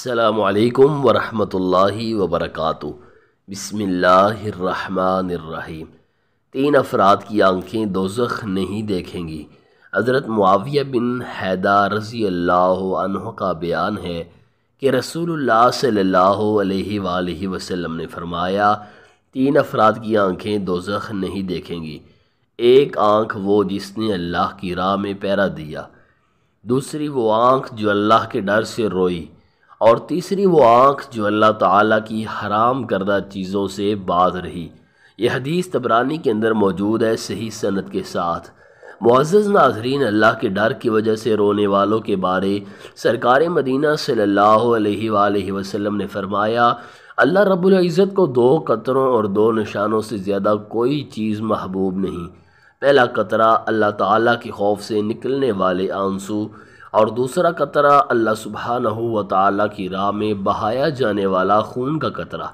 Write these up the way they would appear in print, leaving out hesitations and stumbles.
السلام علیکم ورحمۃ اللہ وبرکاتہ۔ بسم اللہ الرحمن الرحیم۔ 3 افراد کی آنکھیں دوزخ نہیں دیکھیں گی۔ حضرت معاویہ بن حیدہ رضی اللہ عنہ کا بیان ہے کہ رسول اللہ صلی اللہ علیہ وآلہ وسلم نے فرمایا 3 افراد کی آنکھیں دوزخ نہیں دیکھیں گی۔ ایک آنکھ وہ جس نے اللہ کی راہ میں پہرا دیا، دوسری وہ آنکھ جو اللہ کے ڈر سے روئی، اور تیسری وہ آنکھ جو اللہ تعالیٰ کی حرام کردہ چیزوں سے باز رہی۔ یہ حدیث طبرانی کے اندر موجود ہے صحیح سند کے ساتھ۔ معزز ناظرین، اللہ کے ڈر کی وجہ سے رونے والوں کے بارے سرکار مدینہ صلی اللہ علیہ وآلہ وسلم نے فرمایا، اللہ رب العزت کو 2 قطروں اور 2 نشانوں سے زیادہ کوئی چیز محبوب نہیں۔ پہلا قطرہ اللہ تعالیٰ کے خوف سے نکلنے والے آنسو، اور دوسرا قطرہ اللہ سبحانہ و تعالیٰ کی راہ میں بہایا جانے والا خون کا قطرہ۔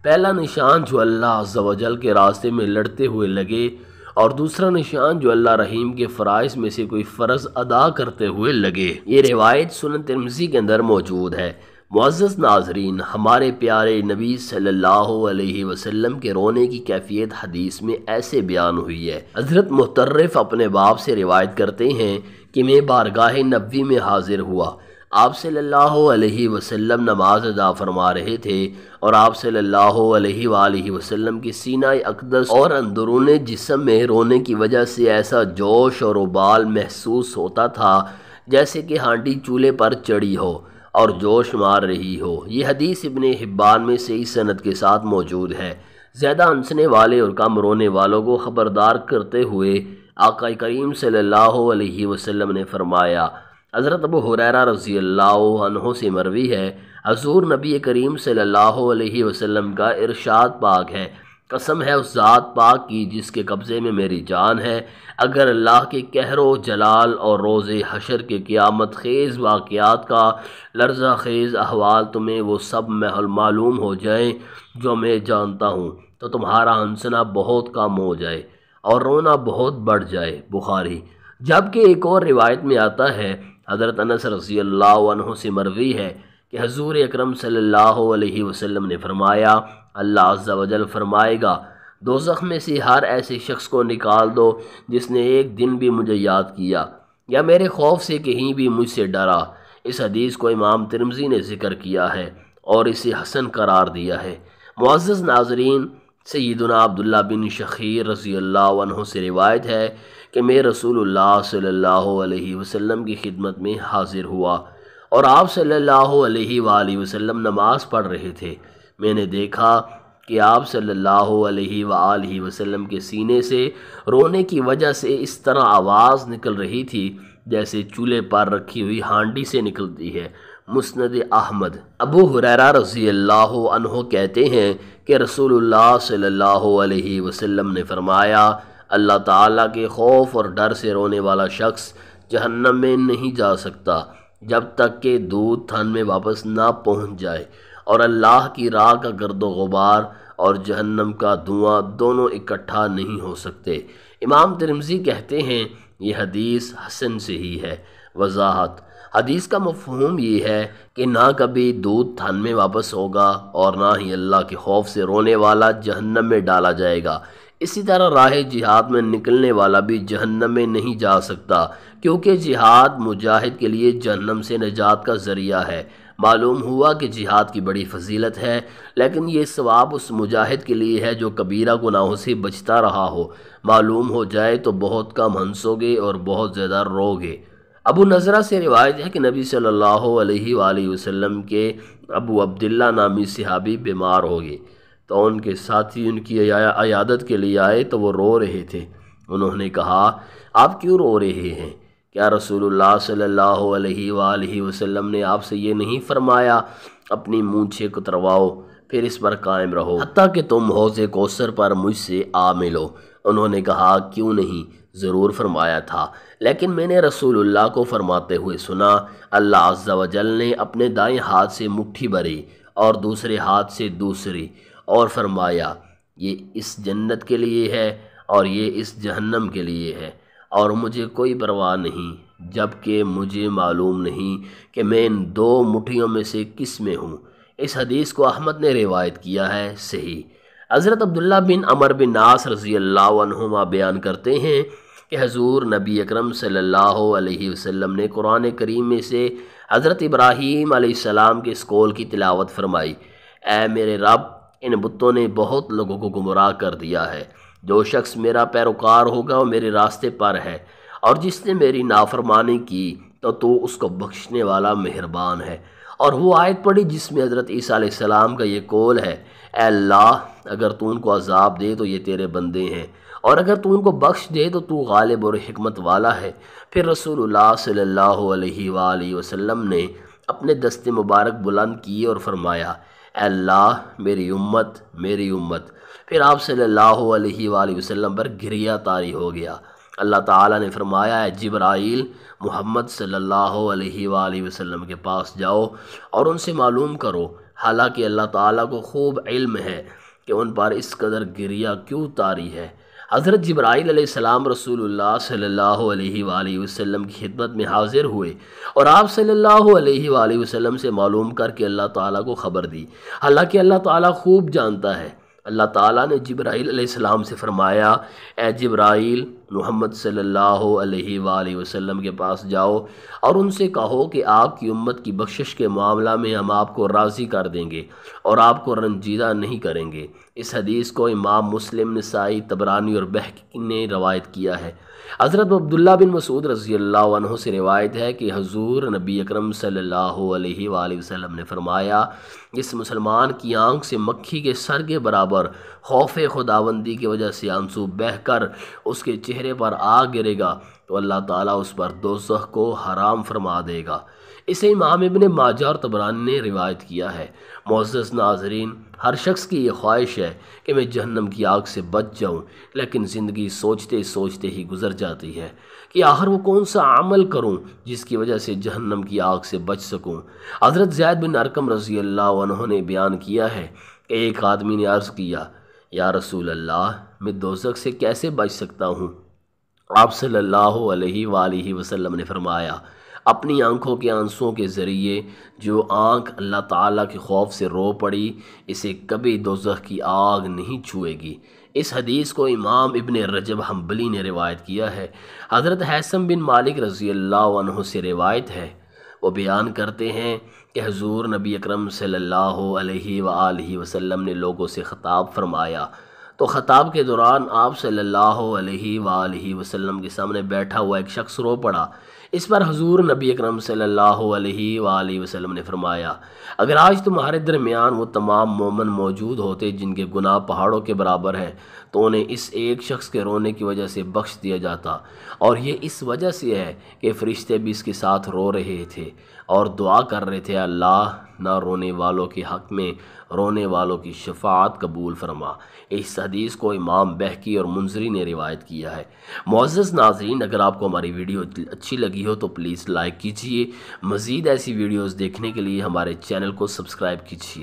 پہلا نشان جو اللہ عز و جل کے راستے میں لڑتے ہوئے لگے، اور دوسرا نشان جو اللہ رحیم کے فرائض میں سے کوئی فرض ادا کرتے ہوئے لگے۔ یہ روایت سنن ترمذی کے اندر موجود ہے۔ معزز ناظرین، ہمارے پیارے نبی صلی اللہ علیہ وسلم کے رونے کی کیفیت حدیث میں ایسے بیان ہوئی ہے۔ حضرت مطرف اپنے باپ سے روایت کرتے ہیں کہ میں بارگاہ نبوی میں حاضر ہوا۔ آپ صلی اللہ علیہ وسلم نماز ادا فرما رہے تھے، اور آپ صلی اللہ علیہ وآلہ وسلم کی سینہ اقدس اور اندرون جسم میں رونے کی وجہ سے ایسا جوش اور ابال محسوس ہوتا تھا جیسے کہ ہانڈی چولہے پر چڑھی ہو اور جوش مار رہی ہو۔ یہ حدیث ابن حبان میں صحیح سند کے ساتھ موجود ہے۔ زیادہ ہنسنے والے اور کم رونے والوں کو خبردار کرتے ہوئے آقا کریم صلی اللہ علیہ وسلم نے فرمایا، حضرت ابو ہریرہ رضی اللہ عنہ سے مروی ہے، حضور نبی کریم صلی اللہ علیہ وسلم کا ارشاد پاک ہے، قسم ہے اس ذات پاک کی جس کے قبضے میں میری جان ہے، اگر اللہ کے قہر و جلال اور روز حشر کے قیامت خیز واقعات کا لرزہ خیز احوال تمہیں وہ سب معلوم ہو جائیں جو میں جانتا ہوں، تو تمہارا ہنسنا بہت کم ہو جائے اور رونا بہت بڑھ جائے۔ بخاری۔ جبکہ ایک اور روایت میں آتا ہے، حضرت انس رضی اللہ عنہ سے مروی ہے کہ حضور اکرم صلی اللہ علیہ وسلم نے فرمایا، اللہ عز و جل فرمائے گا، دوزخ میں سے ہر ایسے شخص کو نکال دو جس نے ایک دن بھی مجھے یاد کیا یا میرے خوف سے کہیں بھی مجھ سے ڈرا۔ اس حدیث کو امام ترمذی نے ذکر کیا ہے اور اسے حسن قرار دیا ہے۔ معزز ناظرین، سیدنا عبداللہ بن شخیر رضی اللہ عنہ سے روایت ہے کہ میں رسول اللہ صلی اللہ علیہ وسلم کی خدمت میں حاضر ہوا، اور آپ صلی اللہ علیہ وآلہ وسلم نماز پڑھ رہے تھے۔ میں نے دیکھا کہ آپ صلی اللہ علیہ وآلہ وسلم کے سینے سے رونے کی وجہ سے اس طرح آواز نکل رہی تھی جیسے چولہے پر رکھی ہوئی ہانڈی سے نکلتی ہے۔ مسند احمد۔ ابو ہریرہ رضی اللہ عنہ کہتے ہیں کہ رسول اللہ صلی اللہ علیہ وسلم نے فرمایا، اللہ تعالیٰ کے خوف اور ڈر سے رونے والا شخص جہنم میں نہیں جا سکتا جب تک کہ دودھ تھن میں واپس نہ پہنچ جائے، اور اللہ کی راہ کا گرد و غبار اور جہنم کا دھواں دونوں اکٹھا نہیں ہو سکتے۔ امام ترمذی کہتے ہیں یہ حدیث حسن سے ہی ہے۔ وضاحت۔ حدیث کا مفہوم یہ ہے کہ نہ کبھی دودھ تھن میں واپس ہوگا اور نہ ہی اللہ کے خوف سے رونے والا جہنم میں ڈالا جائے گا۔ اسی طرح راہ جہاد میں نکلنے والا بھی جہنم میں نہیں جا سکتا، کیونکہ جہاد مجاہد کے لیے جہنم سے نجات کا ذریعہ ہے۔ معلوم ہوا کہ جہاد کی بڑی فضیلت ہے، لیکن یہ ثواب اس مجاہد کے لیے ہے جو کبیرہ گناہوں سے بچتا رہا ہو۔ معلوم ہو جائے تو بہت کم ہنسو گے اور بہت زیادہ رو گے۔ ابو نضرہ سے روایت ہے کہ نبی صلی اللہ علیہ وآلہ وسلم کے ابو عبداللہ نامی صحابی بیمار ہو گئے، تو ان کے ساتھی ان کی عیادت کے لیے آئے تو وہ رو رہے تھے۔ انہوں نے کہا، آپ کیوں رو رہے ہیں؟ کیا رسول اللہ صلی اللہ علیہ وآلہ وسلم نے آپ سے یہ نہیں فرمایا اپنی مونچھیں کترواؤ پھر اس پر قائم رہو حتیٰ کہ تم حوض کوثر پر مجھ سے آ ملو؟ انہوں نے کہا، کیوں نہیں، ضرور فرمایا تھا، لیکن میں نے رسول اللہ کو فرماتے ہوئے سنا، اللہ عز و جل نے اپنے دائیں ہاتھ سے مٹھی بھری اور دوسرے ہاتھ سے دوسری، اور فرمایا یہ اس جنت کے لیے ہے اور یہ اس جہنم کے لیے ہے، اور مجھے کوئی پرواہ نہیں جبکہ مجھے معلوم نہیں کہ میں ان دو مٹھیوں میں سے کس میں ہوں۔ اس حدیث کو احمد نے روایت کیا ہے۔ صحیح۔ حضرت عبداللہ بن عمر بن عاص رضی اللہ عنہما بیان کرتے ہیں کہ حضور نبی اکرم صلی اللہ علیہ وسلم نے قرآن کریم میں سے حضرت ابراہیم علیہ السلام کے اس قول کی تلاوت فرمائی: اے میرے رب، ان بتوں نے بہت لوگوں کو گمراہ کر دیا ہے۔ جو شخص میرا پیروکار ہوگا وہ میرے راستے پر ہے، اور جس نے میری نافرمانی کی تو اس کو بخشنے والا مہربان ہے۔ اور وہ آیت پڑھی جس میں حضرت عیسیٰ علیہ السلام کا یہ قول ہے: اے اللہ، اگر تو ان کو عذاب دے تو یہ تیرے بندے ہیں، اور اگر تو ان کو بخش دے تو تو غالب اور حکمت والا ہے۔ پھر رسول اللہ صلی اللہ علیہ وآلہ وسلم نے اپنے دست مبارک بلند کیے اور فرمایا: اے اللہ، میری امت، میری امت۔ پھر آپ صلی اللہ علیہ وآلہ وسلم پر گریہ طاری ہو گیا۔ اللہ تعالیٰ نے فرمایا: اے جبرائیل، محمد صلی اللہ علیہ وآلہ وسلم کے پاس جاؤ اور ان سے معلوم کرو، حالانکہ اللہ تعالیٰ کو خوب علم ہے کہ ان پر اس قدر گریہ کیوں طاری ہے۔ حضرت جبرائیل علیہ السلام رسول اللہ صلی اللہ علیہ وآلہ وسلم کی خدمت میں حاضر ہوئے اور آپ صلی اللہ علیہ وآلہ وسلم سے معلوم کر کے اللہ تعالیٰ کو خبر دی، حالانکہ اللہ تعالیٰ خوب جانتا ہے۔ اللہ تعالیٰ نے جبرائیل علیہ السلام سے فرمایا: اے جبرائیل، محمد صلی اللہ علیہ وآلہ وسلم کے پاس جاؤ اور ان سے کہو کہ آپ کی امت کی بخشش کے معاملہ میں ہم آپ کو راضی کر دیں گے اور آپ کو رنجیدہ نہیں کریں گے۔ اس حدیث کو امام مسلم، نسائی، طبرانی اور بہقی نے روایت کیا ہے۔ حضرت عبداللہ بن مسعود رضی اللہ عنہ سے روایت ہے کہ حضور نبی اکرم صلی اللہ علیہ وآلہ وسلم نے فرمایا: جس مسلمان کی آنکھ سے مکھی کے سر کے برابر خوف خداوندی کی وجہ سے آنسو بہہ کر اس کے چہرے پر آ گرے گا تو اللہ تعالیٰ اس پر دوزخ کو حرام فرما دے گا۔ اسے امام ابن ماجہ اور طبرانی نے روایت کیا ہے۔ معزز ناظرین، ہر شخص کی یہ خواہش ہے کہ میں جہنم کی آگ سے بچ جاؤں، لیکن زندگی سوچتے سوچتے ہی گزر جاتی ہے کہ آخر وہ کون سا عمل کروں جس کی وجہ سے جہنم کی آگ سے بچ سکوں۔ حضرت زید بن ارقم رضی اللہ عنہ نے بیان کیا ہے کہ ایک آدمی نے عرض کیا: یا رسول اللہ، میں دوزخ سے کیسے بچ سکتا ہوں؟ آپ صلی اللہ علیہ وآلہ وسلم نے فرمایا: اپنی آنکھوں کے آنسوؤں کے ذریعے جو آنکھ اللہ تعالیٰ کے خوف سے رو پڑی، اسے کبھی دوزخ کی آگ نہیں چھوئے گی۔ اس حدیث کو امام ابن رجب حنبلی نے روایت کیا ہے۔ حضرت حیثم بن مالک رضی اللہ عنہ سے روایت ہے، وہ بیان کرتے ہیں کہ حضور نبی اکرم صلی اللہ علیہ وآلہ وسلم نے لوگوں سے خطاب فرمایا، تو خطاب کے دوران آپ صلی اللہ علیہ وآلہ وسلم کے سامنے بیٹھا ہوا ایک شخص رو پڑا۔ اس پر حضور نبی اکرم صلی اللہ علیہ وآلہ وسلم نے فرمایا: اگر آج تمہارے درمیان وہ تمام مومن موجود ہوتے جن کے گناہ پہاڑوں کے برابر ہیں تو انہیں اس ایک شخص کے رونے کی وجہ سے بخش دیا جاتا، اور یہ اس وجہ سے ہے کہ فرشتے بھی اس کے ساتھ رو رہے تھے اور دعا کر رہے تھے: اللہ، نہ رونے والوں کے حق میں رونے والوں کی شفاعت قبول فرما۔ اس حدیث کو امام بہقی اور منذری نے روایت کیا ہے۔ معزز ناظرین، اگر آپ کو ہماری ویڈیو اچھی لگی ہو تو پلیز لائک کیجیے۔ مزید ایسی ویڈیوز دیکھنے کے لیے ہمارے چینل کو سبسکرائب کیجیے۔